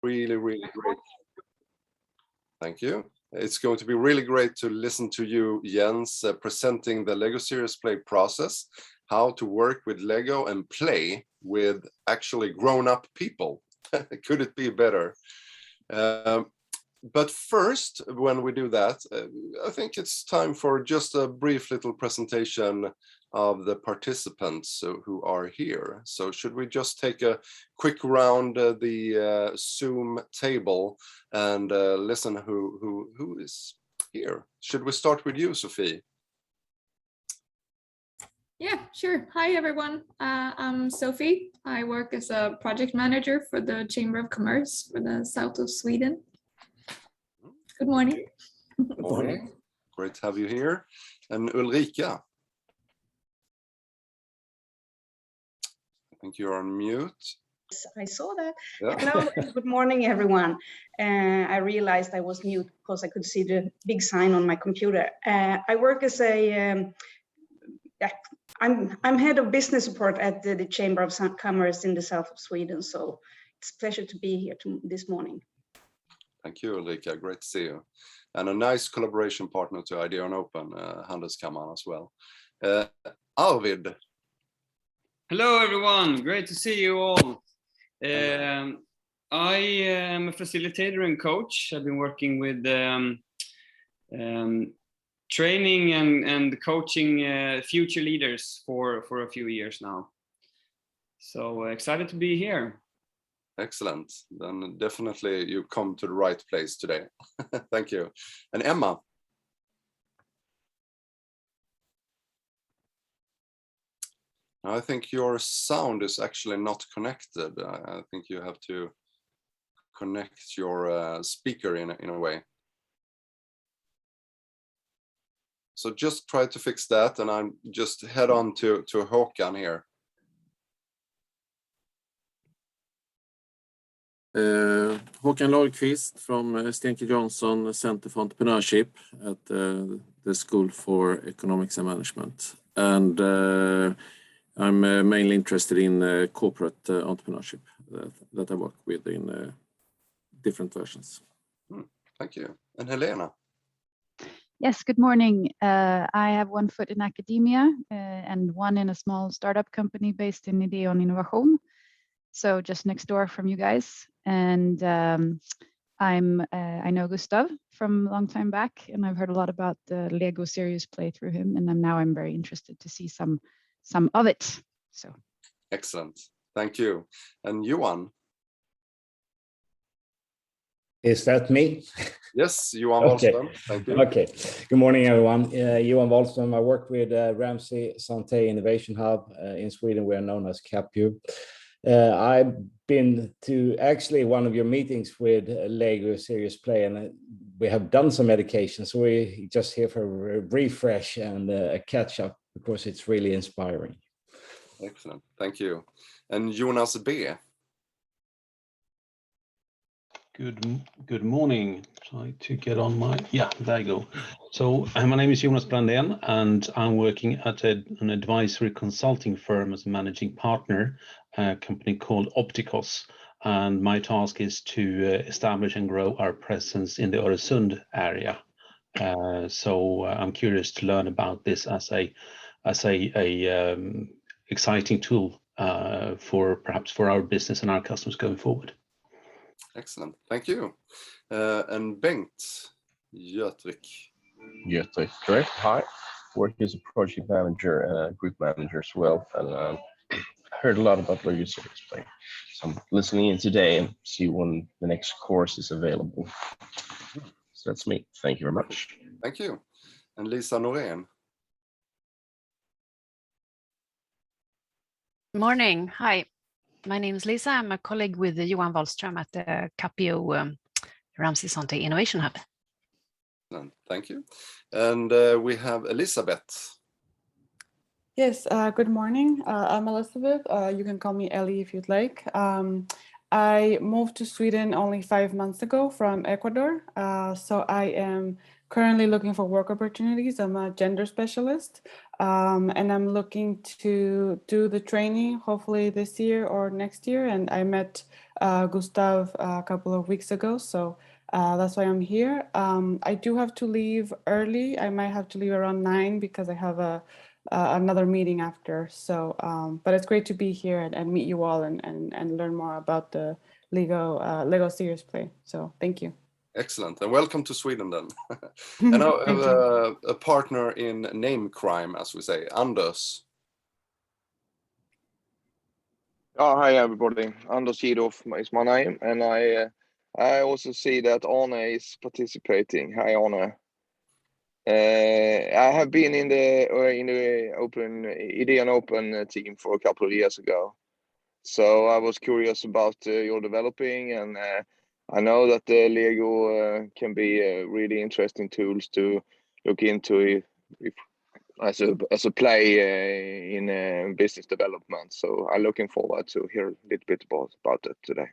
really, really great. Thank you. It's going to be really great to listen to you, Jens, presenting the Lego Serious Play process, how to work with Lego and play with actually grown-up people. Could it be better? But first, when we do that, I think it's time for just a brief little presentation of the participants who are here. So should we just take a quick round the Zoom table and listen who is here? Should we start with you, Sophie? Yeah, sure. Hi, everyone. I'm Sophie. I work as a project manager for the Chamber of Commerce for the south of Sweden. Good morning. Good morning. Great to have you here. And Ulrika. I think you're on mute. Yes, I saw that. Yeah. Hello, and good morning, everyone. I realized I was mute because I could see the big sign on my computer. I work as a, I'm head of business support at the Chamber of Commerce in the south of Sweden. So it's a pleasure to be here this morning. Thank you, Ulrika. Great to see you. And a nice collaboration partner to Idea on Open, Handelskammaren as well. Alvid. Hello, everyone. Great to see you all. I am a facilitator and coach. I've been working with training and coaching future leaders for a few years now. So excited to be here. Excellent. Then definitely you come to the right place today. Thank you. And Emma. I think your sound is actually not connected. I think you have to connect your speaker in a way. So just try to fix that, and I'm just head on to Håkan here. Håkan Lagerqvist from Stenke Johnson Center for Entrepreneurship at the School for Economics and Management. And I'm mainly interested in corporate entrepreneurship that I work with in different versions. Thank you. And Helena? Yes, good morning. I have one foot in academia and one in a small startup company based in Ideon Innovation. So just next door from you guys. And I know Gustav from a long time back, and I've heard a lot about the Lego Serious Play through him, and now I'm very interested to see some of it. So excellent, thank you. And Johan? Is that me? Yes, Johan Okay. Wallström. Thank you. Okay. Good morning, everyone. Johan Wallström. I work with Ramsey Santé Innovation Hub in Sweden. We are known as Capio. I've been to actually one of your meetings with Lego Serious Play, and we have done some education. So we're just here for a refresh and a catch up because it's really inspiring. Excellent, thank you. And Jonas B. Good morning. Try to get on my, yeah, there you go. So my name is Jonas Brandén, and I'm working at an advisory consulting firm as a managing partner, a company called Opticos. And my task is to establish and grow our presence in the Öresund area. So I'm curious to learn about this as a exciting tool perhaps for our business and our customers going forward. Excellent, thank you. And Bengt Götrik. Götrik, correct. Hi, working as a project manager, group manager as well, and heard a lot about Lego Serious Play. So I'm listening in today and see when the next course is available. So that's me. Thank you very much. Thank you. And Lisa Norén. Morning. Hi, my name is Lisa. I'm a colleague with Johan Wallström at the Capio Ramsey Santé Innovation Hub. Thank you. And we have Elizabeth. Yes, good morning. I'm Elizabeth. You can call me Ellie if you'd like. I moved to Sweden only 5 months ago from Ecuador. So I am currently looking for work opportunities. I'm a gender specialist, and I'm looking to do the training hopefully this year or next year. And I met Gustav a couple of weeks ago, so that's why I'm here. I do have to leave early. I might have to leave around 9 because I have another meeting after. So, but it's great to be here and meet you all and learn more about the Lego Serious Play. So thank you. Excellent, and welcome to Sweden then. And I have a partner in name crime, as we say, Anders. Oh, hi everybody. Anders Kidorf is my name, and I also see that Arne is participating. Hi Arne. I have been in the open Ideon Open team for a couple of years ago, so I was curious about your developing, and I know that the Lego can be really interesting tools to look into if as a play in business development. So I'm looking forward to hear a little bit about it today.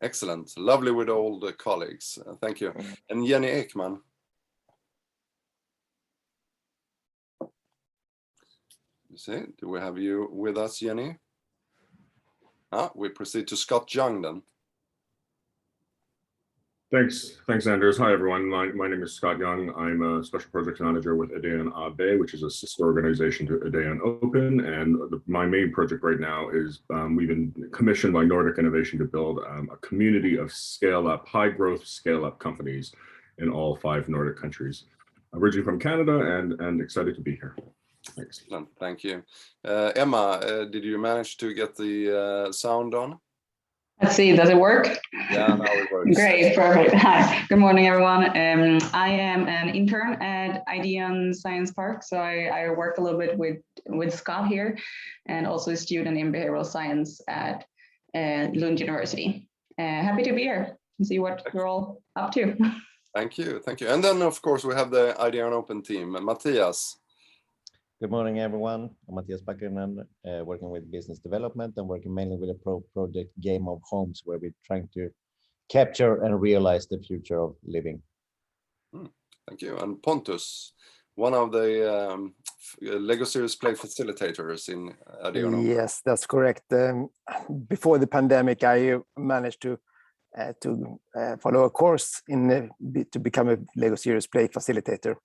Excellent, lovely with all the colleagues. Thank you. And Jenny Ekman. You see, do we have you with us, Jenny? We proceed to Scott Young then. Thanks, Anders. Hi, everyone. My name is Scott Young. I'm a special project manager with Ideon AB, which is a sister organization to Ideon Open. And my main project right now is we've been commissioned by Nordic Innovation to build a community of high growth scale up companies in all 5 Nordic countries. Originally from Canada and excited to be here. Thanks. Excellent, thank you. Emma, did you manage to get the sound on? Let's see, does it work? Yeah, now it works. Great, perfect. Hi, good morning, everyone. I am an intern at Ideon Science Park, so I work a little bit with Scott here, and also a student in behavioral science at Lund University. Happy to be here and see what you're all up to. Thank you, thank you. And then, of course, we have the Ideon Open team. Matias. Good morning, everyone. I'm Matias Pacquiao, working with business development and working mainly with a project Game of Homes, where we're trying to capture and realize the future of living. Thank you. And Pontus, one of the Lego Serious Play facilitators in Ideon. Yes, that's correct. Before the pandemic, I managed to follow a course to become a Lego Serious Play facilitator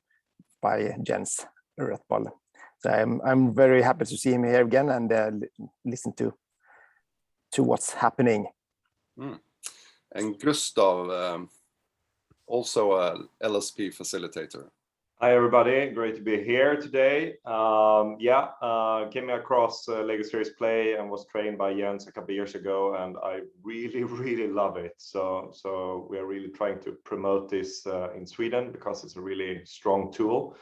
by Jens Rottbøll. So I'm very happy to see him here again and listen to what's happening. And Gustav, also a LSP facilitator. Hi everybody, great to be here today. Came across Lego Serious Play and was trained by Jens a couple of years ago, and I really love it. So we are really trying to promote this in Sweden because it's a really strong tool.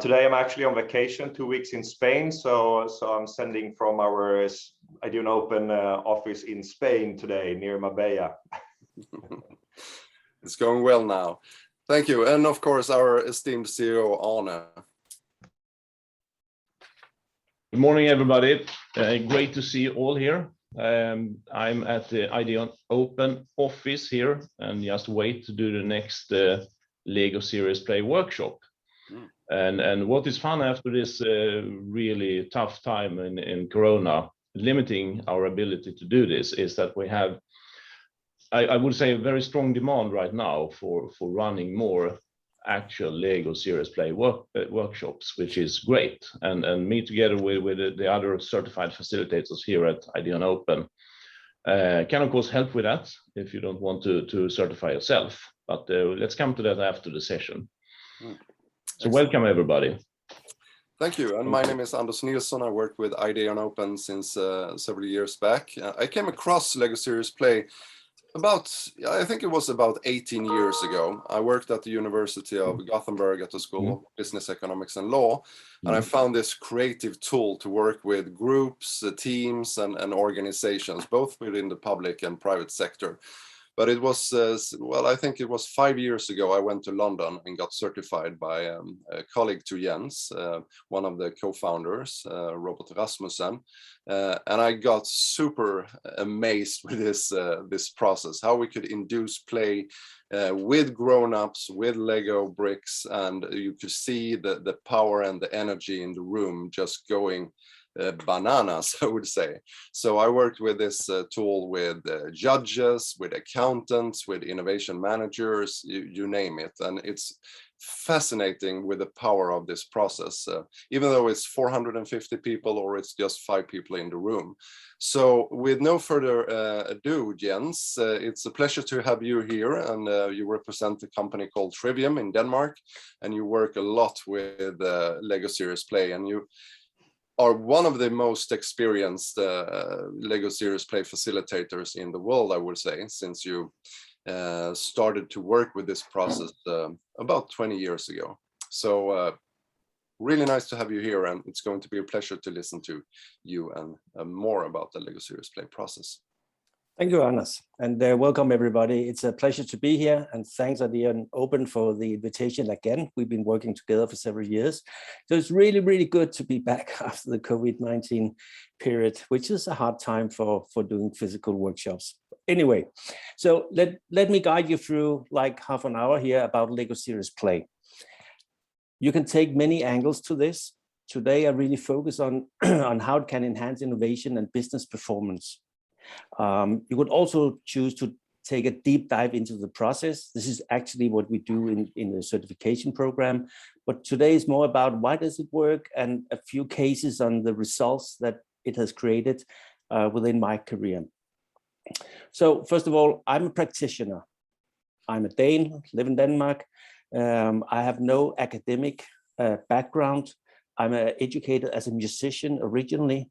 Today I'm actually on vacation, 2 weeks in Spain, so I'm sending from our Ideon Open office in Spain today, near Marbella. It's going well now. Thank you, and of course our esteemed CEO Arne. Good morning, everybody. Great to see you all here. I'm at the Ideon Open office here and just wait to do the next Lego Serious Play workshop. And what is fun after this really tough time in Corona, limiting our ability to do this, is that we have, I would say, a very strong demand right now for running more actual Lego Serious Play workshops, which is great. And me together with the other certified facilitators here at Ideon Open can of course help with that if you don't want to certify yourself. But let's come to that after the session. So welcome everybody. Thank you. And my name is Anders Nielsen. I work with Ideon Open since several years back. I came across Lego Serious Play I think it was about 18 years ago. I worked at the University of Gothenburg at the School of Business Economics and Law. And I found this creative tool to work with groups, teams and organizations, both within the public and private sector. But it was, well, I think it was 5 years ago, I went to London and got certified by a colleague to Jens, one of the co-founders, Robert Rasmussen. And I got super amazed with this process, how we could induce play with grown-ups, with Lego bricks, and you could see the power and the energy in the room just going bananas, I would say. So I worked with this tool with judges, with accountants, with innovation managers, you name it. And it's fascinating with the power of this process, even though it's 450 people or it's just 5 people in the room. So with no further ado, Jens, it's a pleasure to have you here, and you represent a company called Trivium in Denmark, and you work a lot with Lego Serious Play, and you are one of the most experienced Lego Serious Play facilitators in the world, I would say, since you started to work with this process about 20 years ago. So really nice to have you here, and it's going to be a pleasure to listen to you and more about the Lego Serious Play process. Thank you, Jonas, and welcome everybody. It's a pleasure to be here, and thanks Ideon Open for the invitation again. We've been working together for several years, so it's really, really good to be back after the COVID-19 period, which is a hard time for doing physical workshops. Anyway, so let me guide you through like half an hour here about Lego Serious Play. You can take many angles to this. Today, I really focus on on how it can enhance innovation and business performance. You could also choose to take a deep dive into the process. This is actually what we do in the certification program. But today is more about why does it work and a few cases on the results that it has created within my career. So first of all, I'm a practitioner. I'm a Dane, live in Denmark. I have no academic background. I'm educated as a musician originally,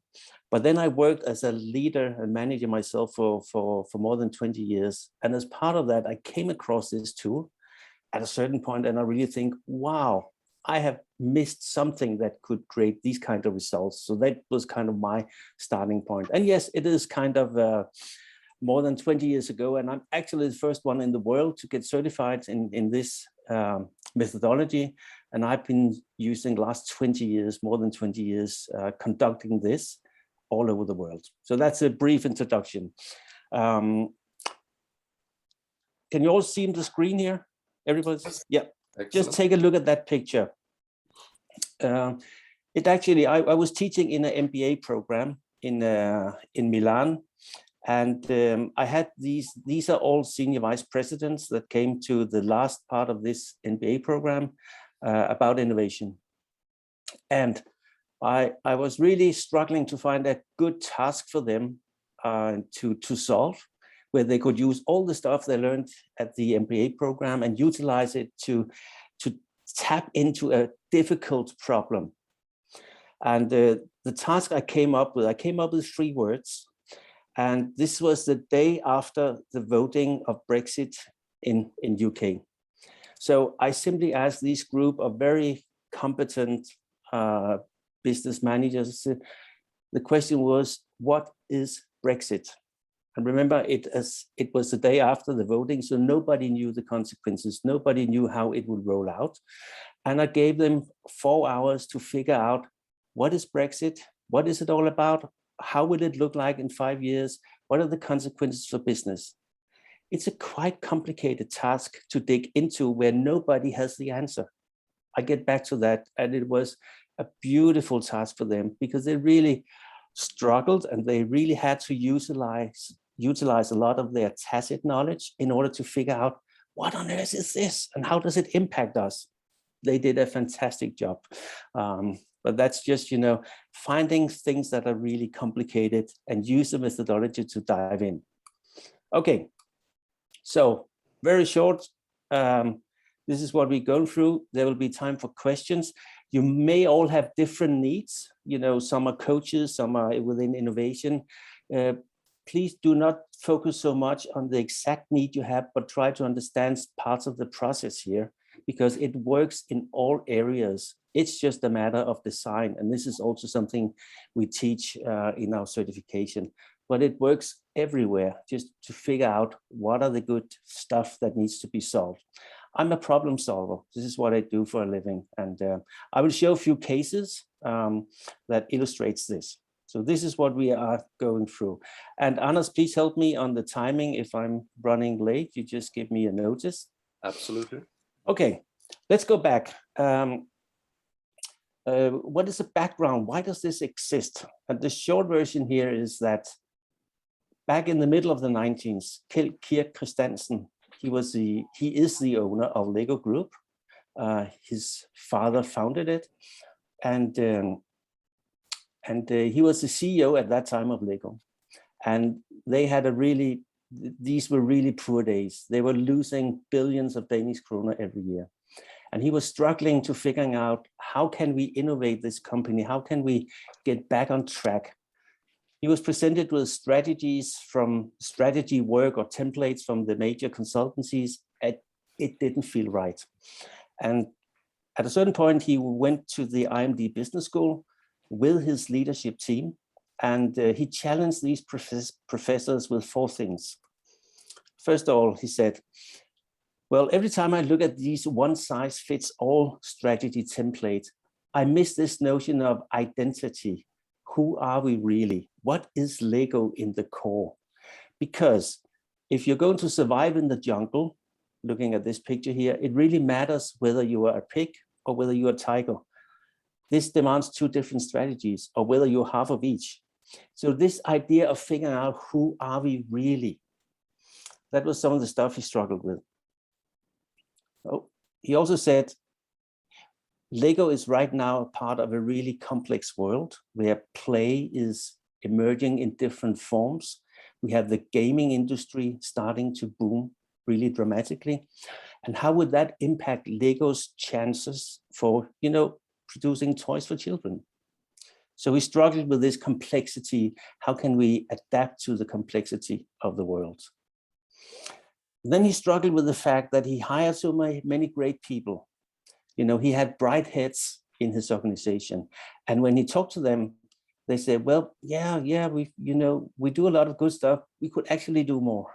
but then I worked as a leader and manager myself for more than 20 years. And as part of that, I came across this tool at a certain point, and I really think, wow, I have missed something that could create these kind of results. So that was kind of my starting point. And yes, it is kind of more than 20 years ago, and I'm actually the first one in the world to get certified in this methodology. And I've been using the last 20 years, more than 20 years, conducting this all over the world. So that's a brief introduction. Can you all see the screen here? Everybody? Yeah. Excellent. Just take a look at that picture. It actually, I was teaching in an MBA program in Milan. And I had these are all senior vice presidents that came to the last part of this MBA program about innovation. And I was really struggling to find a good task for them to solve, where they could use all the stuff they learned at the MBA program and utilize it to tap into a difficult problem. And the task I came up with 3 words. And this was the day after the voting of Brexit in UK. So I simply asked this group of very competent business managers, the question was, what is Brexit? And remember, it was the day after the voting, so nobody knew the consequences. Nobody knew how it would roll out. And I gave them 4 hours to figure out, what is Brexit? What is it all about? How will it look like in 5 years? What are the consequences for business? It's a quite complicated task to dig into where nobody has the answer. I get back to that, and it was a beautiful task for them because they really struggled and they really had to utilize a lot of their tacit knowledge in order to figure out what on earth is this and how does it impact us? They did a fantastic job. But that's just, finding things that are really complicated and use the methodology to dive in. Okay, so very short. This is what we're going through. There will be time for questions. You may all have different needs. Some are coaches, some are within innovation. Please do not focus so much on the exact need you have, but try to understand parts of the process here, because it works in all areas. It's just a matter of design. And this is also something we teach in our certification. but it works everywhere just to figure out what are the good stuff that needs to be solved. I'm a problem solver. This is what I do for a living. And I will show a few cases that illustrates this. So this is what we are going through. And Anders, please help me on the timing. If I'm running late, you just give me a notice. Absolutely. Okay, let's go back. What is the background? Why does this exist? And the short version here is that back in the middle of the 19th, Kjeld Kirk Christiansen, he is the owner of Lego Group. His father founded it, and he was the CEO at that time of Lego. And they had these were really poor days. They were losing billions of Danish kroner every year. And he was struggling to figuring out, how can we innovate this company? How can we get back on track? He was presented with strategies from strategy work or templates from the major consultancies. It didn't feel right. And at a certain point, he went to the IMD Business School with his leadership team, and he challenged these professors with 4 things. First of all, he said, well, every time I look at these one-size-fits-all strategy templates, I miss this notion of identity. Who are we really? What is Lego in the core? Because if you're going to survive in the jungle, looking at this picture here, it really matters whether you are a pig or whether you're a tiger. This demands 2 different strategies, or whether you're half of each. So this idea of figuring out who are we really, that was some of the stuff he struggled with. Oh, he also said, Lego is right now a part of a really complex world where play is emerging in different forms. We have the gaming industry starting to boom really dramatically. And how would that impact Lego's chances for, producing toys for children? So we struggled with this complexity. How can we adapt to the complexity of the world? Then he struggled with the fact that he hired so many great people. He had bright heads in his organization. And when he talked to them, they said, well, yeah, we do a lot of good stuff. We could actually do more.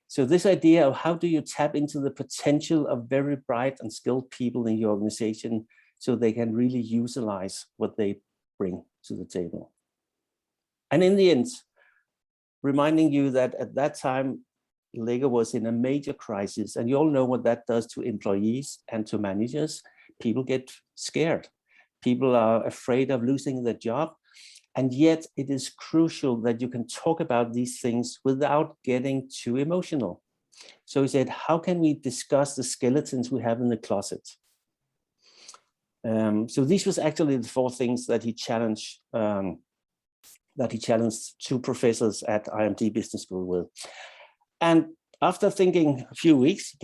So this idea of how do you tap into the potential of very bright and skilled people in your organization so they can really utilize what they bring to the table. And in the end, reminding you that at that time, Lego was in a major crisis, and you all know what that does to employees and to managers. People get scared. People are afraid of losing their job. And yet it is crucial that you can talk about these things without getting too emotional. So he said, how can we discuss the skeletons we have in the closet? So these was actually the 4 things that he challenged 2 professors at IMD Business School with. And after thinking a few weeks,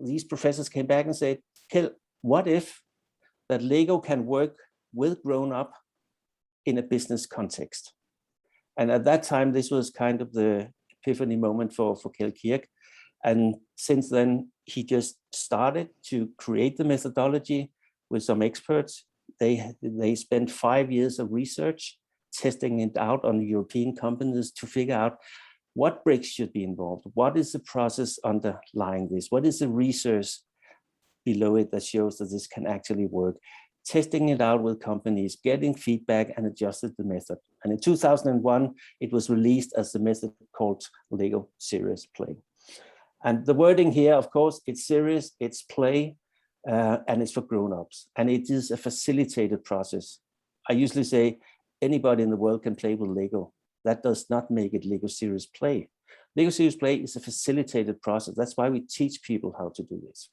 these professors came back and said, Kjeld, what if that Lego can work with grown-up in a business context? And at that time, this was kind of the epiphany moment for Kjeld Kirk. And since then, he just started to create the methodology with some experts. They spent 5 years of research, testing it out on European companies to figure out what bricks should be involved. What is the process underlying this? What is the research below it that shows that this can actually work? Testing it out with companies, getting feedback, and adjusted the method. And in 2001, it was released as the method called Lego Serious Play. And the wording here, of course, it's serious, it's play, and it's for grown-ups. And it is a facilitated process. I usually say anybody in the world can play with Lego. That does not make it Lego Serious Play. Lego Serious Play is a facilitated process. That's why we teach people how to do this.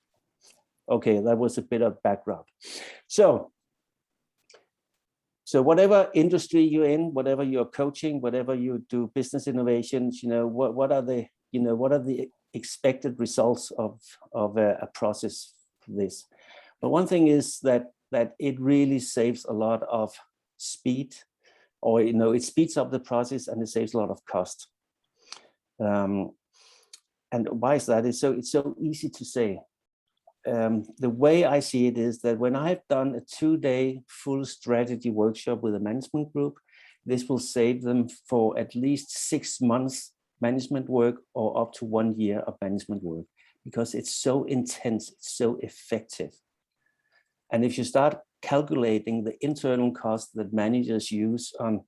Okay, that was a bit of background. So whatever industry you're in, whatever you're coaching, whatever you do business innovations, what are the expected results of a process for this? But one thing is that it really saves a lot of speed, or it speeds up the process and it saves a lot of cost. And why is that? It's so easy to say. The way I see it is that when I've done a 2-day full strategy workshop with a management group, this will save them for at least 6 months management work or up to 1 year of management work, because it's so intense, it's so effective. And if you start calculating the internal costs that managers use on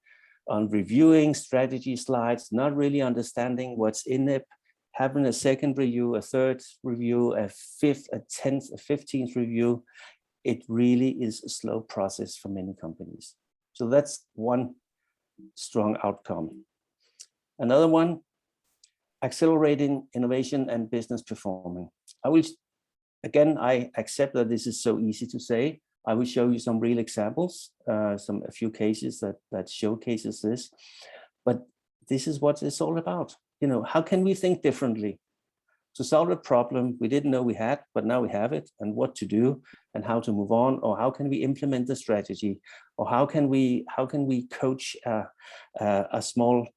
reviewing strategy slides, not really understanding what's in it, having a second review, a third review, a fifth, a 10th, a 15th review, it really is a slow process for many companies. So that's one strong outcome. Another one, accelerating innovation and business performance. I accept that this is so easy to say. I will show you some real examples, a few cases that showcases this. But this is what it's all about. You know, how can we think differently to solve a problem we didn't know we had, but now we have it, and what to do and how to move on, or how can we implement the strategy, or how can we coach a small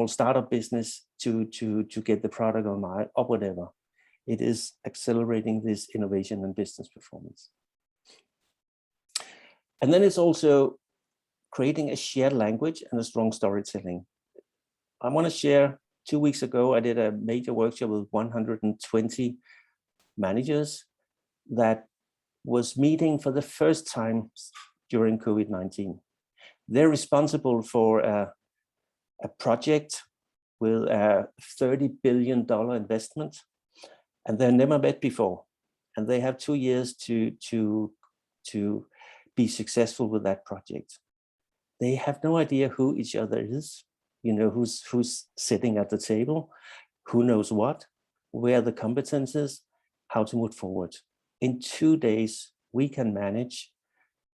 startup business to get the product online or whatever. It is accelerating this innovation and business performance. And then it's also creating a shared language and a strong storytelling. I want to share, 2 weeks ago, I did a major workshop with 120 managers that was meeting for the first time during COVID-19. They're responsible for a project with a $30 billion investment, and they've never met before. And they have 2 years to be successful with that project. They have no idea who each other is, you know, who's sitting at the table, who knows what, where the competences, how to move forward. In 2 days, we can manage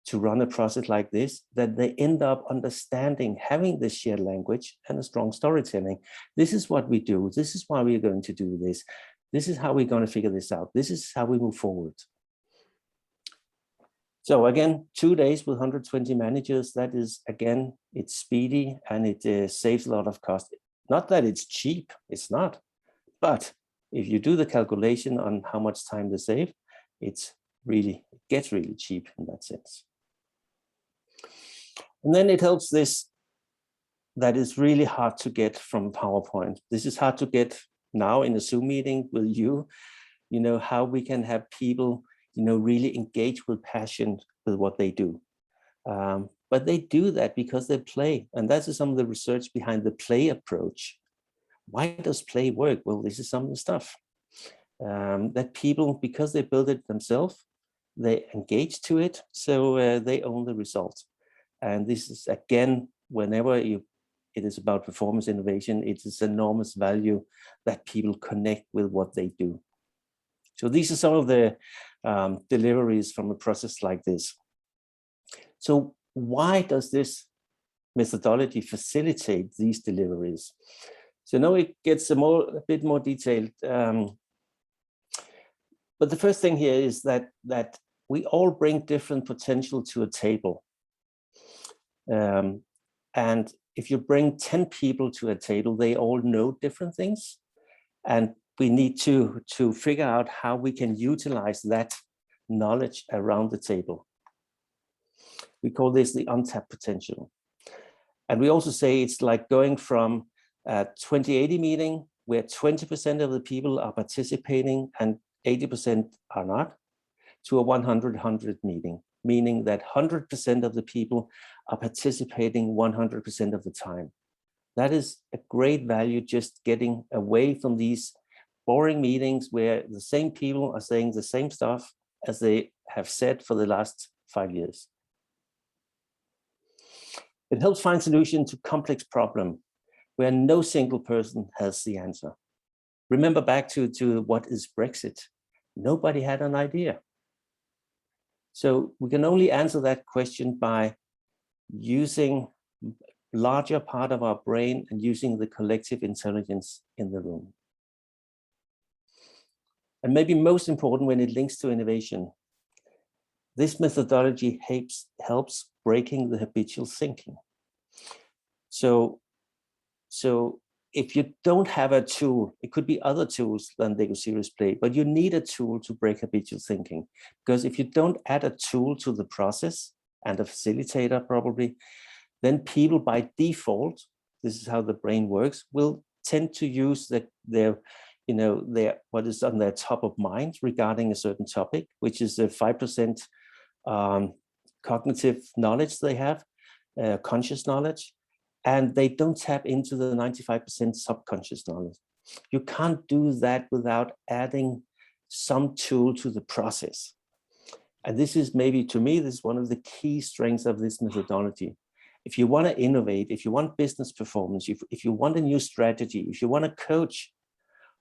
to run a process like this, that they end up understanding, having this shared language and a strong storytelling. This is what we do. This is why we're going to do this. This is how we're going to figure this out. This is how we move forward. So again, 2 days with 120 managers, that is, again, it's speedy and it saves a lot of cost. Not that it's cheap, it's not. But if you do the calculation on how much time they save, it gets really cheap in that sense. And then it helps this, that is really hard to get from PowerPoint. This is hard to get now in a Zoom meeting with you, you know, how we can have people, you know, really engage with passion with what they do. But they do that because they play. And that's some of the research behind the play approach. Why does play work? Well, this is some of the stuff that people, because they build it themselves, they engage to it, so they own the result. And this is, again, whenever it is about performance innovation, it is enormous value that people connect with what they do. So these are some of the deliveries from a process like this. So why does this methodology facilitate these deliveries? So now it gets a bit more detailed. But the first thing here is that we all bring different potential to a table. And if you bring 10 people to a table, they all know different things. And we need to figure out how we can utilize that knowledge around the table. We call this the untapped potential. And we also say it's like going from a 20/80 meeting where 20% of the people are participating and 80% are not, to a 100/100 meeting, meaning that 100% of the people are participating 100% of the time. That is a great value, just getting away from these boring meetings where the same people are saying the same stuff as they have said for the last 5 years. It helps find solutions to complex problems where no single person has the answer. Remember back to what is Brexit? Nobody had an idea. So we can only answer that question by using larger part of our brain and using the collective intelligence in the room. And maybe most important when it links to innovation, this methodology helps breaking the habitual thinking. So if you don't have a tool, it could be other tools than Lego Serious Play, but you need a tool to break habitual thinking. Because if you don't add a tool to the process and a facilitator probably, then people by default, this is how the brain works, will tend to use their what is on their top of mind regarding a certain topic, which is the 5% cognitive knowledge they have, conscious knowledge, and they don't tap into the 95% subconscious knowledge. You can't do that without adding some tool to the process. And this is maybe, to me, this is one of the key strengths of this methodology. If you want to innovate, if you want business performance, if you want a new strategy, if you want to coach,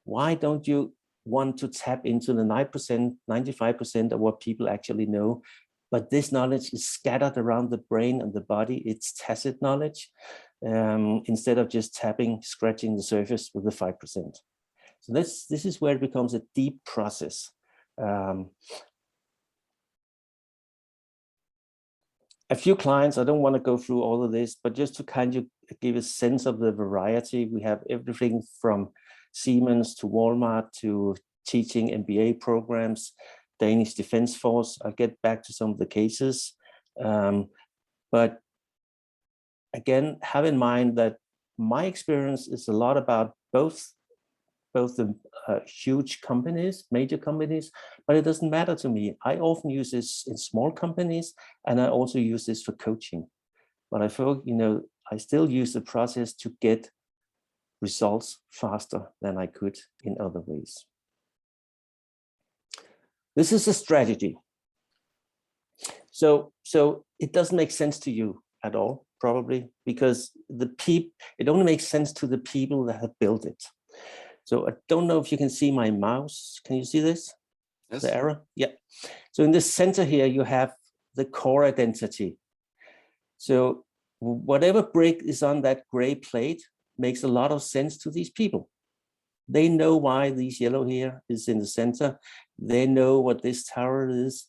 why don't you want to tap into the 9%, 95% of what people actually know? But this knowledge is scattered around the brain and the body. It's tacit knowledge, instead of just scratching the surface with the 5%. So this is where it becomes a deep process. A few clients, I don't want to go through all of this, but just to kind of give a sense of the variety, we have everything from Siemens to Walmart to teaching MBA programs, Danish Defense Force. I'll get back to some of the cases. But again, have in mind that my experience is a lot about both the huge companies, major companies, but it doesn't matter to me. I often use this in small companies, and I also use this for coaching. But I feel, I still use the process to get results faster than I could in other ways. This is a strategy. So it doesn't make sense to you at all, probably, because it only makes sense to the people that have built it. So I don't know if you can see my mouse. Can you see this? Yes. The arrow? Yeah. So in the center here, you have the core identity. So whatever brick is on that gray plate makes a lot of sense to these people. They know why this yellow here is in the center. They know what this tower is.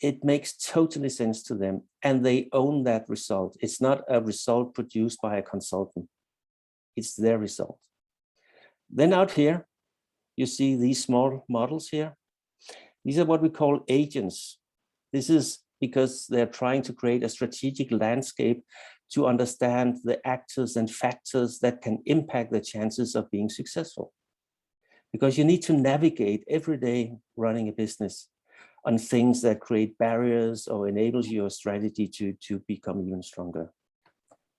It makes totally sense to them, and they own that result. It's not a result produced by a consultant. It's their result. Then out here, you see these small models here. These are what we call agents. This is because they're trying to create a strategic landscape to understand the actors and factors that can impact the chances of being successful. Because you need to navigate every day running a business on things that create barriers or enables your strategy to become even stronger.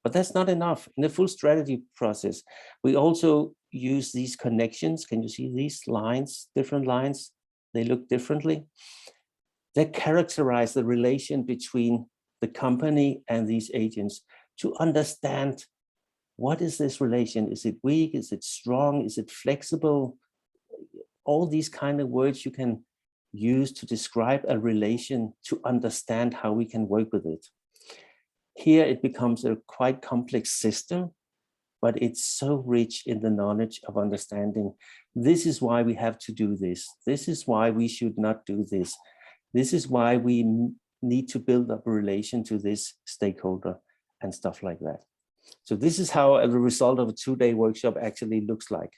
But that's not enough. In the full strategy process, we also use these connections. Can you see these lines, different lines? They look differently. They characterize the relation between the company and these agents to understand, what is this relation? Is it weak? Is it strong? Is it flexible? All these kind of words you can use to describe a relation to understand how we can work with it. Here it becomes a quite complex system, but it's so rich in the knowledge of understanding. This is why we have to do this. This is why we should not do this. This is why we need to build up a relation to this stakeholder and stuff like that. So this is how the result of a 2-day workshop actually looks like.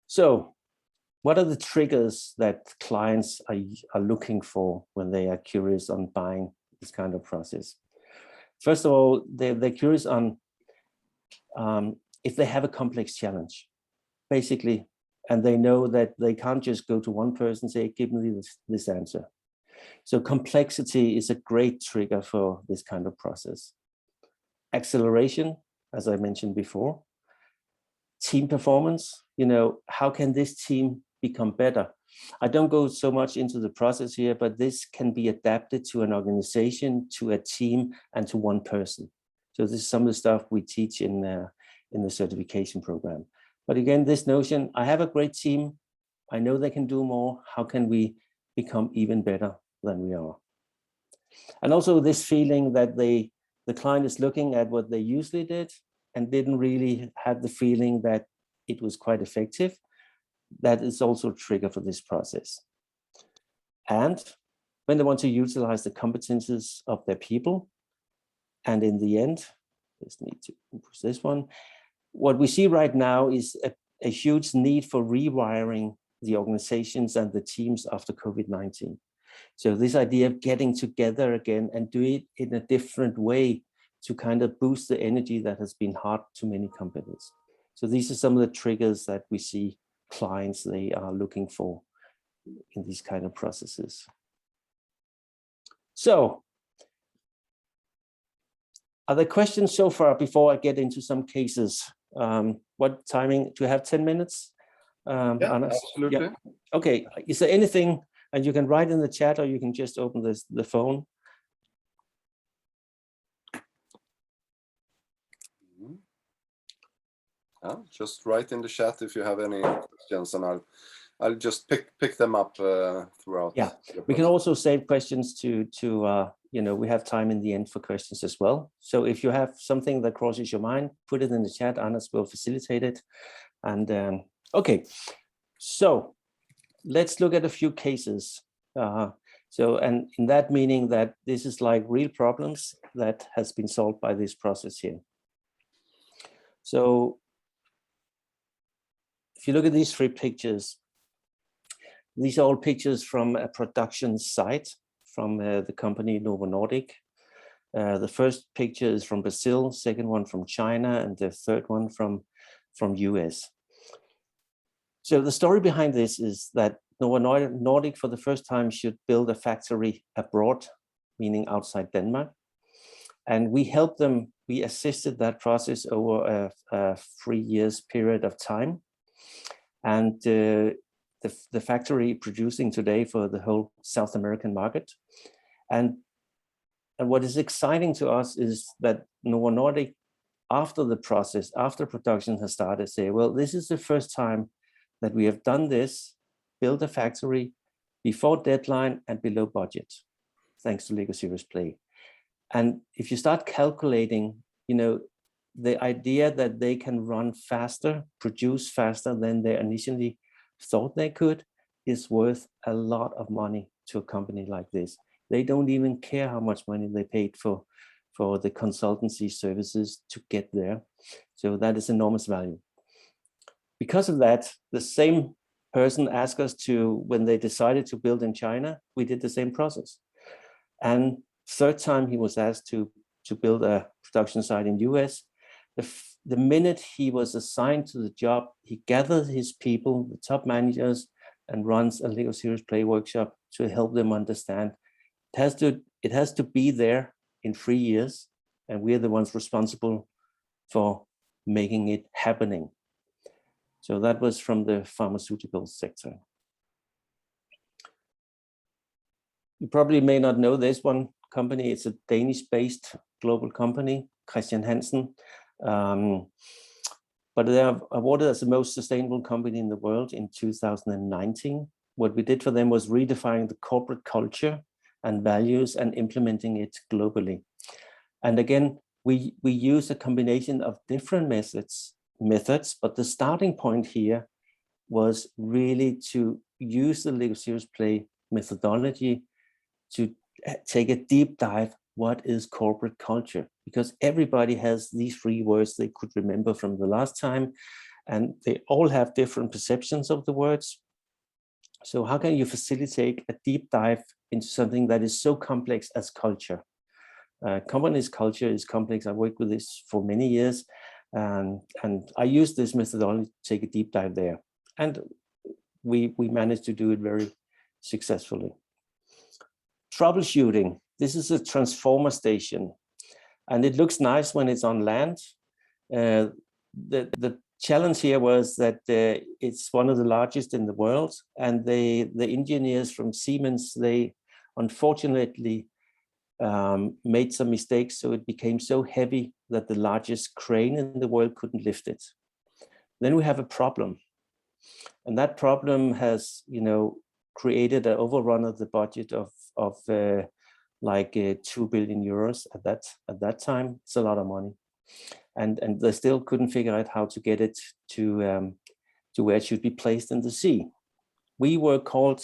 So what are the triggers that clients are looking for when they are curious on buying this kind of process? First of all, they're curious on if they have a complex challenge, basically, and they know that they can't just go to one person and say, give me this answer. So complexity is a great trigger for this kind of process. Acceleration, as I mentioned before. Team performance, how can this team become better? I don't go so much into the process here, but this can be adapted to an organization, to a team, and to one person. So this is some of the stuff we teach in the certification program. But again, this notion, I have a great team. I know they can do more. How can we become even better than we are? And also this feeling that the client is looking at what they usually did and didn't really have the feeling that it was quite effective. That is also a trigger for this process. And when they want to utilize the competences of their people, and in the end, just need to push this one. What we see right now is a huge need for rewiring the organizations and the teams after COVID-19. So this idea of getting together again and do it in a different way to kind of boost the energy that has been hard to many companies. So these are some of the triggers that we see clients, they are looking for in these kind of processes. So, are there questions so far before I get into some cases? What timing? Do you have 10 minutes? Yeah, absolutely. Yeah. Okay, is there anything, and you can write in the chat or you can just open the phone. Just write in the chat if you have any questions, and I'll just pick them up throughout. Yeah, we can also save questions to you know, we have time in the end for questions as well. So if you have something that crosses your mind, put it in the chat. Anders will facilitate it. And okay, so let's look at a few cases. And in that meaning that this is like real problems that has been solved by this process here. So if you look at these 3 pictures, these are all pictures from a production site from the company Novo Nordisk. The first picture is from Brazil, second one from China, and the third one from US. So the story behind this is that Novo Nordisk for the first time should build a factory abroad, meaning outside Denmark. And we helped them, we assisted that process over a 3 years period of time. And the factory producing today for the whole South American market. And what is exciting to us is that Novo Nordisk, after the process, after production has started, say, well, this is the first time that we have done this, build a factory before deadline and below budget, thanks to Lego Serious Play. And if you start calculating, you know, the idea that they can run faster, produce faster than they initially thought they could, is worth a lot of money to a company like this. They don't even care how much money they paid for the consultancy services to get there. So that is enormous value. Because of that, the same person asked us to, when they decided to build in China, we did the same process. And third time he was asked to build a production site in US, the minute he was assigned to the job, he gathered his people, the top managers, and runs a Lego Serious Play workshop to help them understand. It has to be there in 3 years, and we're the ones responsible for making it happening. So that was from the pharmaceutical sector. You probably may not know this one company. It's a Danish-based global company, Hansen. But they are awarded as the most sustainable company in the world in 2019. What we did for them was redefining the corporate culture and values and implementing it globally. And again, we use a combination of different methods, but the starting point here was really to use the Lego Serious Play methodology to take a deep dive. What is corporate culture? Because everybody has these 3 words they could remember from the last time, and they all have different perceptions of the words. So how can you facilitate a deep dive into something that is so complex as culture? Company's culture is complex. I worked with this for many years, and I used this methodology to take a deep dive there. And we managed to do it very successfully. Troubleshooting. This is a transformer station, and it looks nice when it's on land. The challenge here was that it's one of the largest in the world, and the engineers from Siemens, they unfortunately made some mistakes, so it became so heavy that the largest crane in the world couldn't lift it. Then we have a problem, and that problem has, you know, created an overrun of the budget of like 2 billion euros at that time. It's a lot of money, and they still couldn't figure out how to get it to where it should be placed in the sea. We were called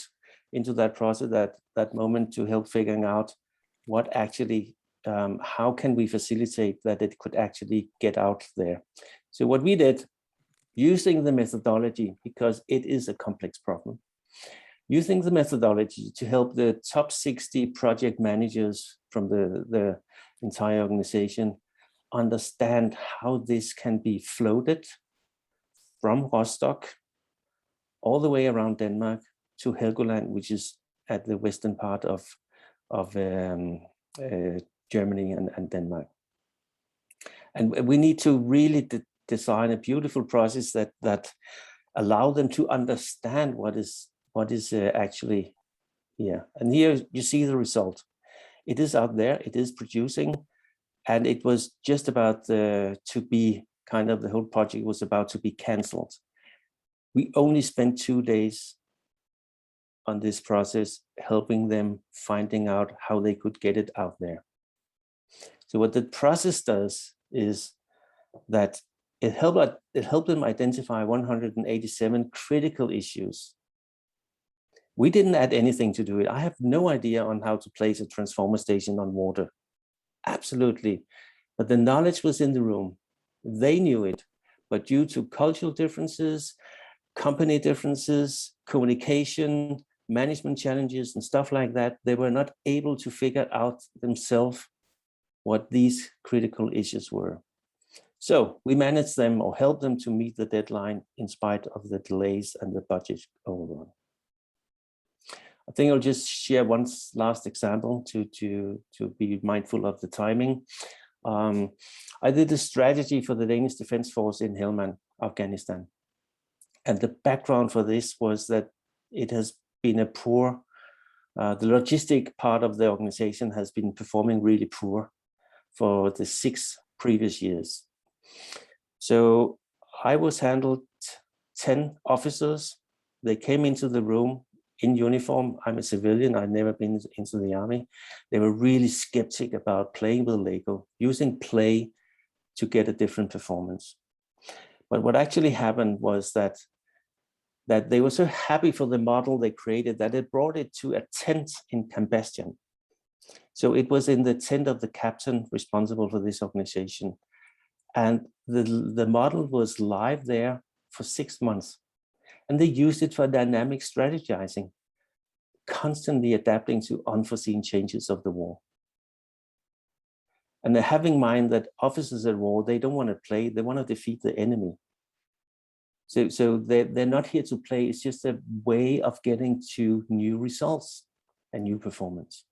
into that process at that moment to help figuring out what actually, how can we facilitate that it could actually get out there. So what we did, using the methodology, because it is a complex problem, using the methodology to help the top 60 project managers from the entire organization understand how this can be floated from Rostock all the way around Denmark to Helgoland, which is at the western part of Germany and Denmark. And we need to really design a beautiful process that allow them to understand what is actually here. And here you see the result. It is out there, it is producing, and it was just about to be kind of, the whole project was about to be cancelled. We only spent 2 days on this process, helping them finding out how they could get it out there. So what the process does is that it helped them identify 187 critical issues. We didn't add anything to do it. I have no idea on how to place a transformer station on water. Absolutely. But the knowledge was in the room. They knew it. But due to cultural differences, company differences, communication, management challenges and stuff like that, they were not able to figure out themselves what these critical issues were. So we managed them or helped them to meet the deadline in spite of the delays and the budget overrun. I think I'll just share one last example to be mindful of the timing. I did a strategy for the Danish Defense Force in Helmand, Afghanistan. And the background for this was that it has been a poor, the logistic part of the organization has been performing really poor for the 6 previous years. So I was handled 10 officers. They came into the room in uniform. I'm a civilian, I've never been into the army. They were really skeptic about playing with Lego, using play to get a different performance. But what actually happened was that they were so happy for the model they created that it brought it to a tent in Cambastion. So it was in the tent of the captain responsible for this organization. And the model was live there for 6 months. And they used it for dynamic strategizing, constantly adapting to unforeseen changes of the war. And having in mind that officers at war, they don't want to play, they want to defeat the enemy. So they're not here to play, it's just a way of getting to new results and new performance.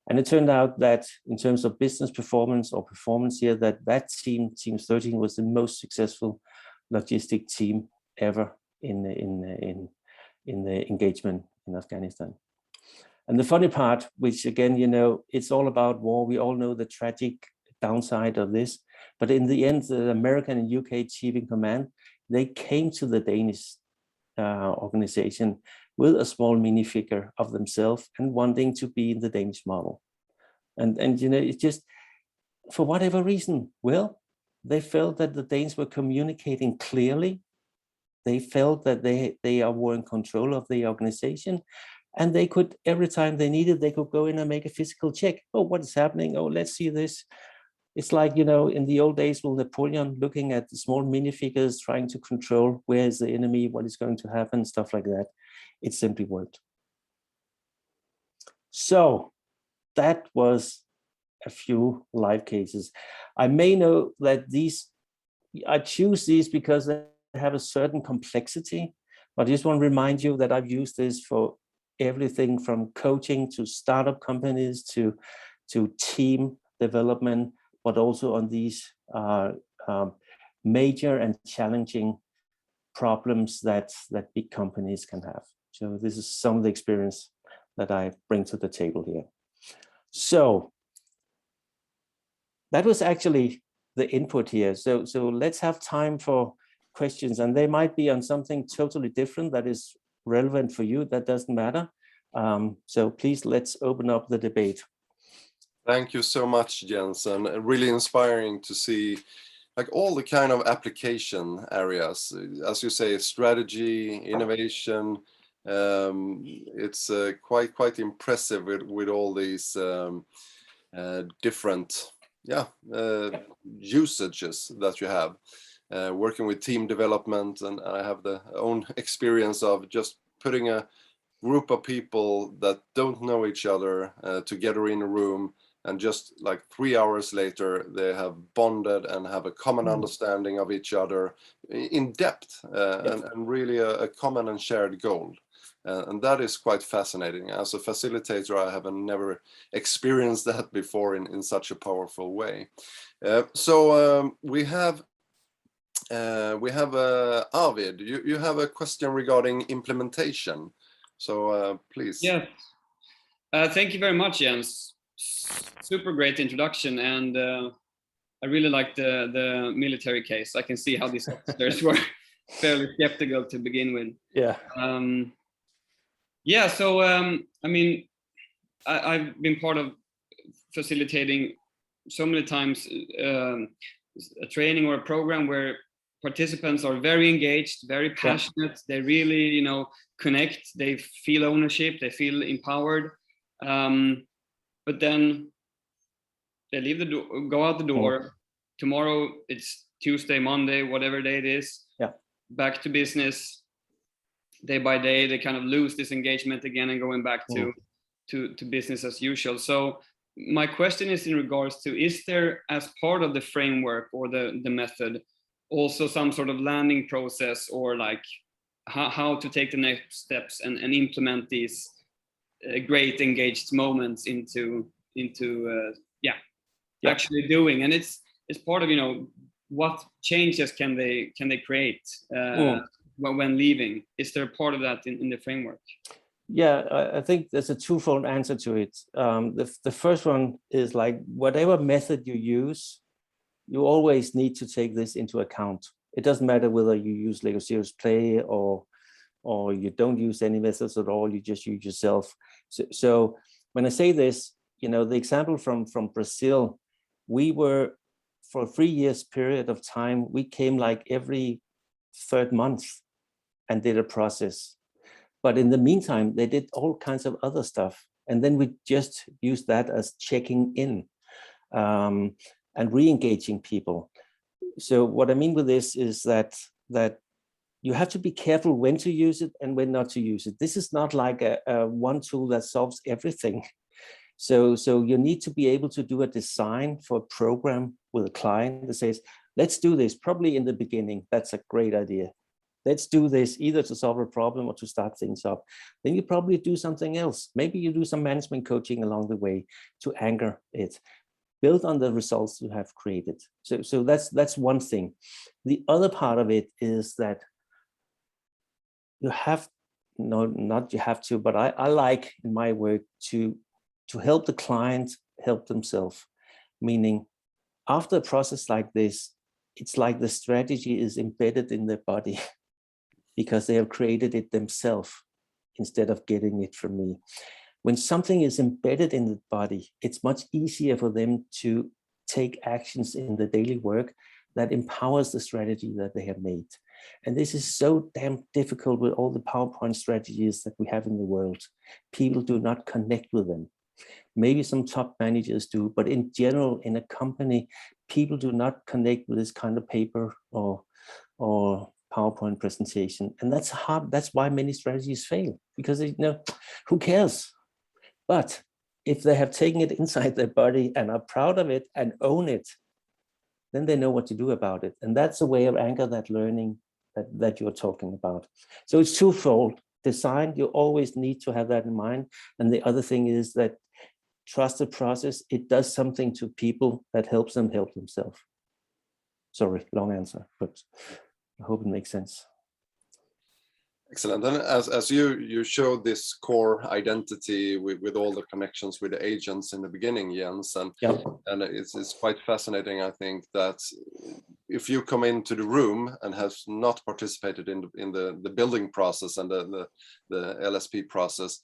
And it turned out that in terms of business performance or performance here, that team 13 was the most successful logistic team ever in the engagement in Afghanistan. And the funny part, which again, you know, it's all about war. We all know the tragic downside of this, but in the end, the American and UK chief in command, they came to the Danish organization with a small minifigure of themselves and wanting to be in the Danish model. And you know, it's just, for whatever reason, well, they felt that the Danes were communicating clearly. They felt that they were in control of the organization, and they could, every time they needed, they could go in and make a physical check. Oh, what is happening? Oh, let's see this. It's like, you know, in the old days with Napoleon, looking at the small minifigures, trying to control where is the enemy, what is going to happen, stuff like that. It simply worked. So that was a few live cases. I may know that these, I choose these because they have a certain complexity, but I just want to remind you that I've used this for everything from coaching to startup companies to team development, but also on these major and challenging problems that big companies can have. So this is some of the experience that I bring to the table here. So that was actually the input here. So let's have time for questions, and they might be on something totally different that is relevant for you. That doesn't matter. So please, let's open up the debate. Thank you so much, Jens, and really inspiring to see like all the kind of application areas, as you say, strategy, innovation. It's quite impressive with all these different usages that you have. Working with team development, and I have the own experience of just putting a group of people that don't know each other together in a room, and just like 3 hours later they have bonded and have a common understanding of each other in depth, and really a common and shared goal. And that is quite fascinating. As a facilitator, I have never experienced that before in such a powerful way. So we have Alvid. You have a question regarding implementation. So please. Yes. Thank you very much, Jens. Super great introduction, and I really like the military case. I can see how these officers were fairly skeptical to begin with. Yeah. Yeah. So I mean, I've been part of facilitating so many times a training or a program where participants are very engaged, very passionate. They really, you know, connect. They feel ownership. They feel empowered. But then they leave the door, go out the door. Tomorrow it's Tuesday, Monday, whatever day it is. Yeah. Back to business. Day by day, they kind of lose this engagement again and going back to business as usual. So my question is in regards to, is there, as part of the framework or the method, also some sort of landing process, or like how to take the next steps and implement these great engaged moments into actually doing? And it's part of, you know, what changes can they create when leaving? Is there part of that in the framework? Yeah, I think there's a twofold answer to it. The first one is like, whatever method you use, you always need to take this into account. It doesn't matter whether you use Lego Serious Play or you don't use any methods at all, you just use yourself. So when I say this, you know, the example from Brazil, we were, for a 3 years period of time, we came like every third month and did a process. But in the meantime, they did all kinds of other stuff. And then we just used that as checking in and re-engaging people. So what I mean with this is that you have to be careful when to use it and when not to use it. This is not like a one tool that solves everything. So you need to be able to do a design for a program with a client that says, let's do this. Probably in the beginning, that's a great idea. Let's do this either to solve a problem or to start things up. Then you probably do something else. Maybe you do some management coaching along the way to anchor it. Build on the results you have created. So that's one thing. The other part of it is that you have, no, not you have to, but I like in my work to help the client help themselves. Meaning, after a process like this, it's like the strategy is embedded in their body because they have created it themselves instead of getting it from me. When something is embedded in the body, it's much easier for them to take actions in the daily work that empowers the strategy that they have made. And this is so damn difficult with all the PowerPoint strategies that we have in the world. People do not connect with them. Maybe some top managers do, but in general, in a company, people do not connect with this kind of paper or PowerPoint presentation. And that's hard. That's why many strategies fail, because they, you know, who cares? But if they have taken it inside their body and are proud of it and own it, then they know what to do about it. And that's a way of anchor that learning that you're talking about. So it's twofold. Design, you always need to have that in mind. And the other thing is that trust the process. It does something to people that helps them help themselves. Sorry, long answer, but I hope it makes sense. Excellent. And as you showed this core identity with all the connections with the agents in the beginning, Jens, and it's quite fascinating. I think that if you come into the room and have not participated in the building process and the LSP process,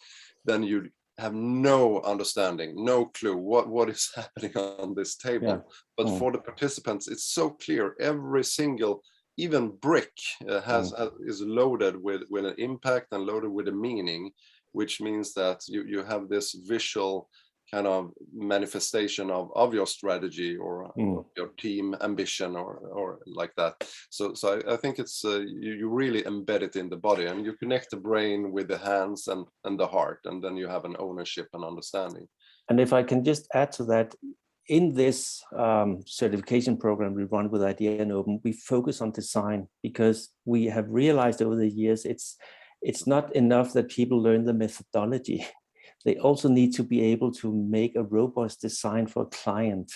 then you have no understanding, no clue what is happening on this table. But for the participants, it's so clear. Every single, even brick is loaded with an impact and loaded with a meaning, which means that you have this visual kind of manifestation of your strategy or your team ambition or like that. So I think it's you really embed it in the body, and you connect the brain with the hands and the heart, and then you have an ownership and understanding. And if I can just add to that, in this certification program we run with Idea and Open, we focus on design, because we have realized over the years it's not enough that people learn the methodology. They also need to be able to make a robust design for a client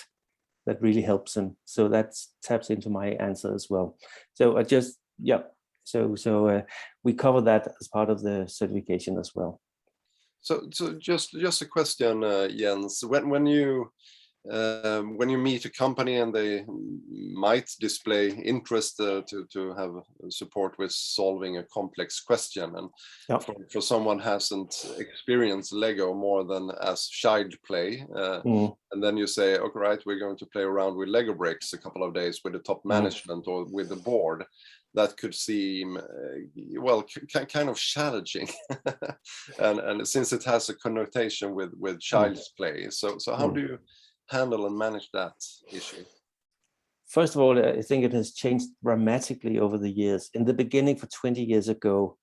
that really helps them. So that taps into my answer as well. So we cover that as part of the certification as well. So just a question, Jens. When you meet a company and they might display interest to have support with solving a complex question, and for someone hasn't experienced Lego more than as child play, and then you say, okay, right, we're going to play around with Lego bricks a couple of days with the top management or with the board, that could seem well kind of challenging, and since it has a connotation with child's play, so how do you handle and manage that issue? First of all, I think it has changed dramatically over the years. In the beginning, for 20 years ago,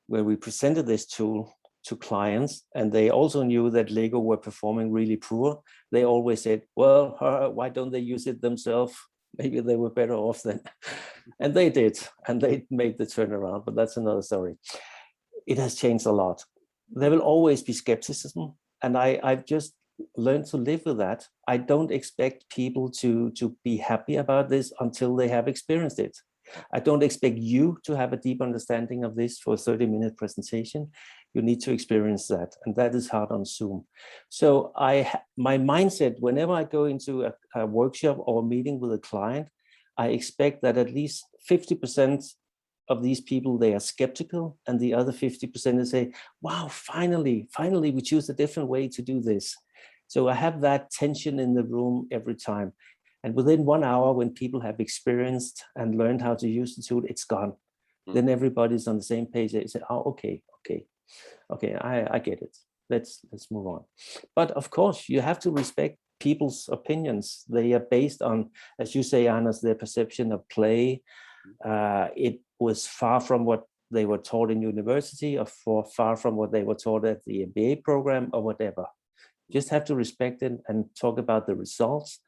where we presented this tool to clients, and they also knew that Lego were performing really poor, they always said, well, why don't they use it themselves? Maybe they were better off then. And they did, and they made the turnaround, but that's another story. It has changed a lot. There will always be skepticism, and I've just learned to live with that. I don't expect people to be happy about this until they have experienced it. I don't expect you to have a deep understanding of this for a 30-minute presentation. You need to experience that, and that is hard on Zoom. So my mindset, whenever I go into a workshop or a meeting with a client, I expect that at least 50% of these people, they are skeptical, and the other 50% they say, wow, finally we choose a different way to do this. So I have that tension in the room every time. And within 1 hour, when people have experienced and learned how to use the tool, it's gone. Then everybody's on the same page. They say, oh, okay, I get it. Let's move on. But of course, you have to respect people's opinions. They are based on, as you say, Anders, their perception of play. It was far from what they were taught in university, or far from what they were taught at the MBA program, or whatever. Just have to respect it and talk about the results,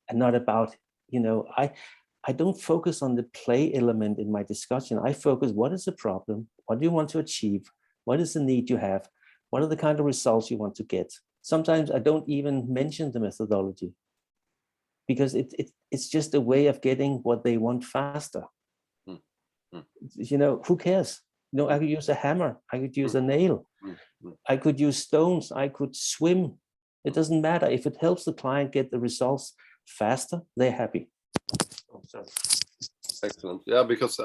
and not about, I don't focus on the play element in my discussion. I focus, what is the problem? What do you want to achieve? What is the need you have? What are the kind of results you want to get? Sometimes I don't even mention the methodology, because it's just a way of getting what they want faster. Who cares? I could use a hammer. I could use a nail. I could use stones. I could swim. It doesn't matter. If it helps the client get the results faster, they're happy. Excellent. Yeah, because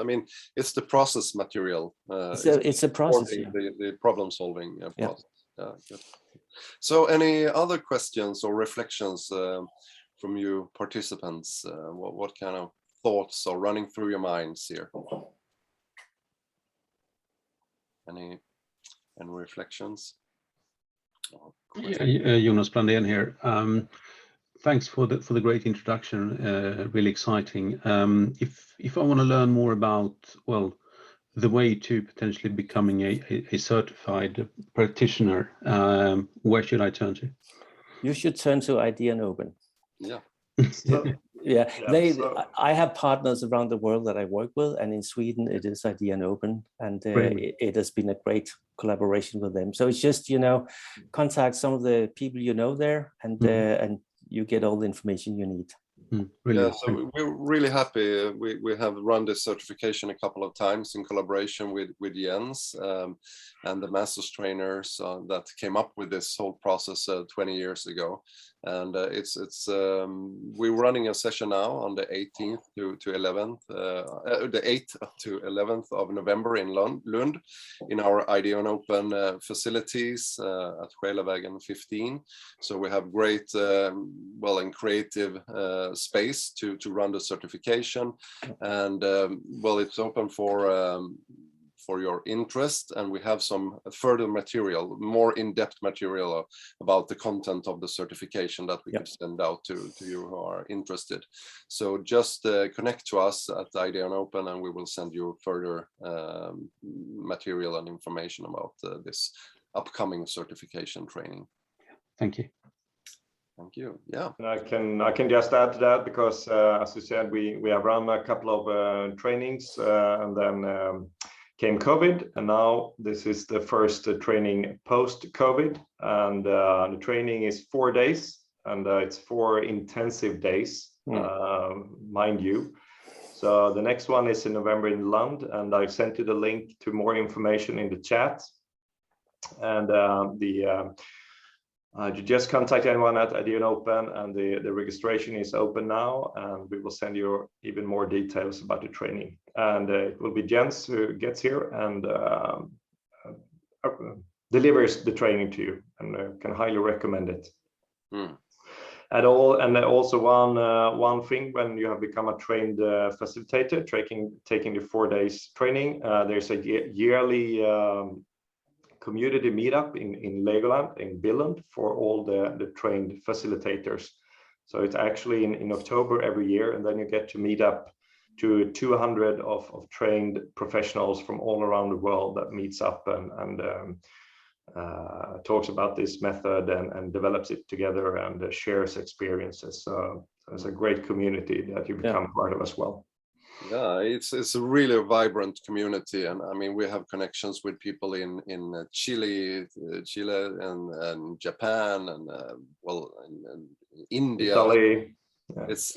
it's the process material. It's a process. The problem solving process. Yeah, good. So any other questions or reflections from you participants? What kind of thoughts are running through your minds here? Any reflections? Jonas Brandén here. Thanks for the great introduction. Really exciting. If I want to learn more about the way to potentially becoming a certified practitioner, where should I turn to? You should turn to Idea and Open. Yeah. I have partners around the world that I work with, and in Sweden it is Idea and Open, and it has been a great collaboration with them. So it's just contact some of the people there, and you get all the information you need. Yeah, so we're really happy. We have run this certification a couple of times in collaboration with Jens and the masters trainers that came up with this whole process 20 years ago. And we're running a session now on the 18th to 11th, the 8th to 11th of November in Lund, in our Idea and Open facilities at Själavägen 15. So we have great, and creative space to run the certification, and it's open for your interest, and we have some further material, more in-depth material about the content of the certification that we could send out to you who are interested. So just connect to us at Idea on Open, and we will send you further material and information about this upcoming certification training. Thank you. Thank you. Yeah. And I can just add to that, because as you said, we have run a couple of trainings, and then came COVID, and now this is the first training post-COVID, and the training is 4 days, and it's 4 intensive days, mind you. So the next one is in November in Lund, and I've sent you the link to more information in the chat. And you just contact anyone at Idea on Open, and the registration is open now, and we will send you even more details about the training. And it will be Jens who gets here and delivers the training to you, and can highly recommend it. And also one thing, when you have become a trained facilitator, taking the 4 days training, there's a yearly community meetup in Legoland in Billund for all the trained facilitators. So it's actually in October every year, and then you get to meet up to 200 of trained professionals from all around the world that meets up and talks about this method and develops it together and shares experiences. So it's a great community that you become part of as well. Yeah, it's a really vibrant community, and I mean we have connections with people in Chile and Japan, and and India. Italy. It's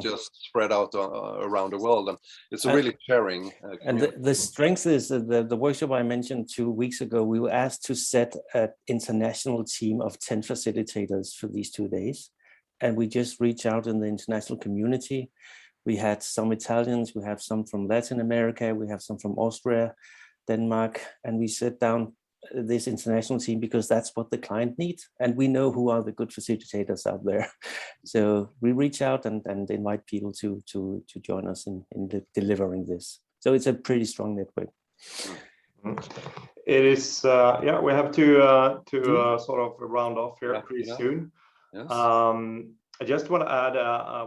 just spread out around the world, and it's a really sharing. And the strength is the workshop I mentioned 2 weeks ago. We were asked to set an international team of 10 facilitators for these 2 days, and we just reached out in the international community. We had some Italians, we have some from Latin America, we have some from Austria, Denmark, and we set down this international team because that's what the client needs. And we know who are the good facilitators out there. So we reach out and invite people to join us in delivering this. So it's a pretty strong network. It is, we have to sort of round off here pretty soon. Yes. I just want to add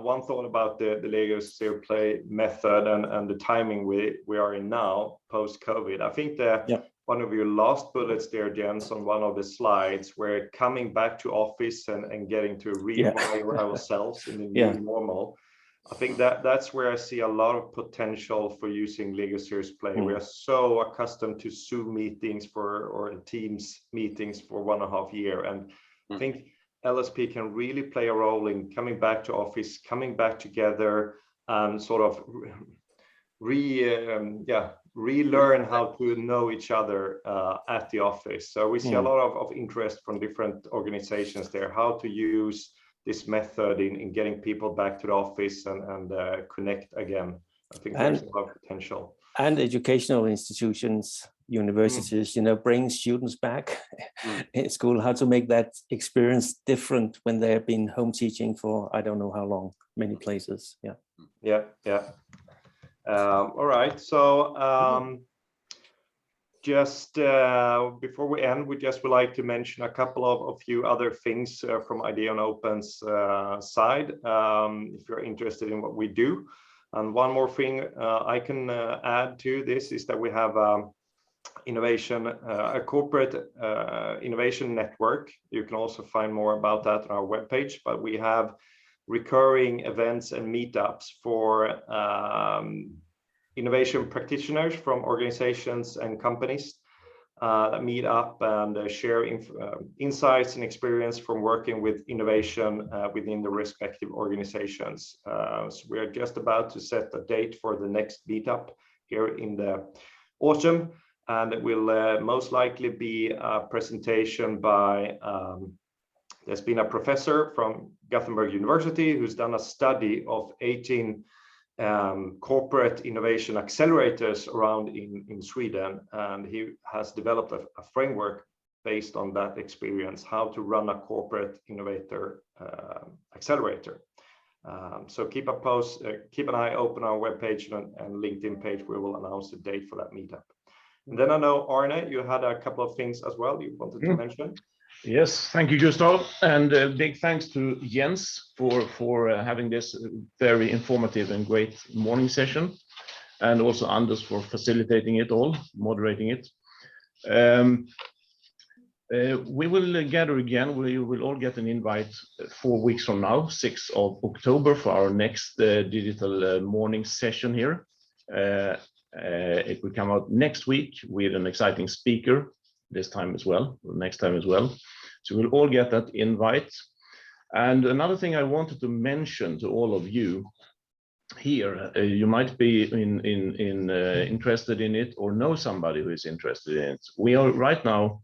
one thought about the Lego Zero Play method and the timing we are in now, post-COVID. I think that one of your last bullets there, Jens, on one of the slides, where coming back to office and getting to rewire ourselves in the new normal. I think that's where I see a lot of potential for using Lego Zero Play. We are so accustomed to Zoom meetings or Teams meetings for 1.5 years, and I think LSP can really play a role in coming back to office, coming back together, and sort of relearn how to know each other at the office. So we see a lot of interest from different organizations there, how to use this method in getting people back to the office and connect again. I think there's a lot of potential. And educational institutions, universities, bring students back in school, how to make that experience different when they've been home teaching for I don't know how long, many places. All right, so just before we end, we just would like to mention a couple of a few other things from Idea on Open's side, if you're interested in what we do. And one more thing I can add to this is that we have a corporate innovation network. You can also find more about that on our webpage, but we have recurring events and meetups for innovation practitioners from organizations and companies that meet up and share insights and experience from working with innovation within the respective organizations. So we are just about to set a date for the next meetup here in the autumn, and it will most likely be a presentation by there's been a professor from Gothenburg University who's done a study of 18 corporate innovation accelerators around in Sweden, and he has developed a framework based on that experience, how to run a corporate innovator accelerator. So keep an eye open on our webpage and LinkedIn page. We will announce the date for that meetup. And then I know, Arne, you had a couple of things as well you wanted to mention. Yes, thank you, Gustav, and big thanks to Jens for having this very informative and great morning session, and also Anders for facilitating it all, moderating it. We will gather again. We will all get an invite 4 weeks from now, 6th of October, for our next digital morning session here. It will come out next week with an exciting speaker this time as well, next time as well. So we'll all get that invite. And another thing I wanted to mention to all of you here, you might be interested in it or know somebody who is interested in it. We are right now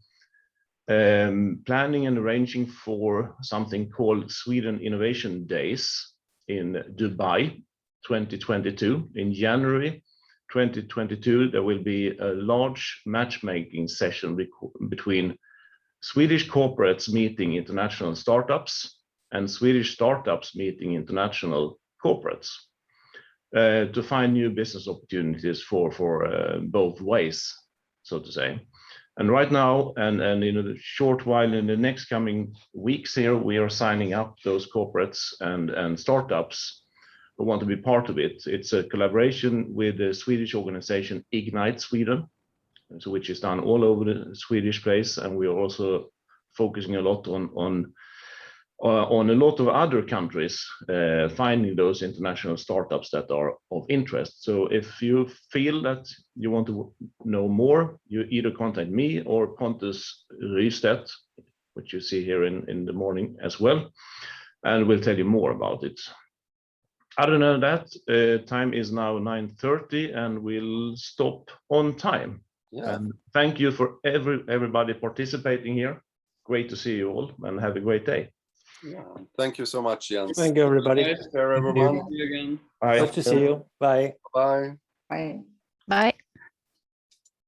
planning and arranging for something called Sweden Innovation Days in Dubai 2022. In January 2022, there will be a large matchmaking session between Swedish corporates meeting international startups and Swedish startups meeting international corporates to find new business opportunities for both ways, so to say. And right now, and in a short while, in the next coming weeks here, we are signing up those corporates and startups who want to be part of it. It's a collaboration with the Swedish organization Ignite Sweden, so which is done all over the Swedish place, and we are also focusing a lot on a lot of other countries, finding those international startups that are of interest. So if you feel that you want to know more, you either contact me or Pontus Rystedt, which you see here in the morning as well, and we'll tell you more about it. Other than that, time is now 9:30 and we'll stop on time. Yeah. And thank you for everybody participating here. Great to see you all, and have a great day. Yeah. Thank you so much, Jens. Thank you, everybody. Nice. Take care, everyone. See you again. Bye. Hope to see you. Bye. Bye. Bye. Bye.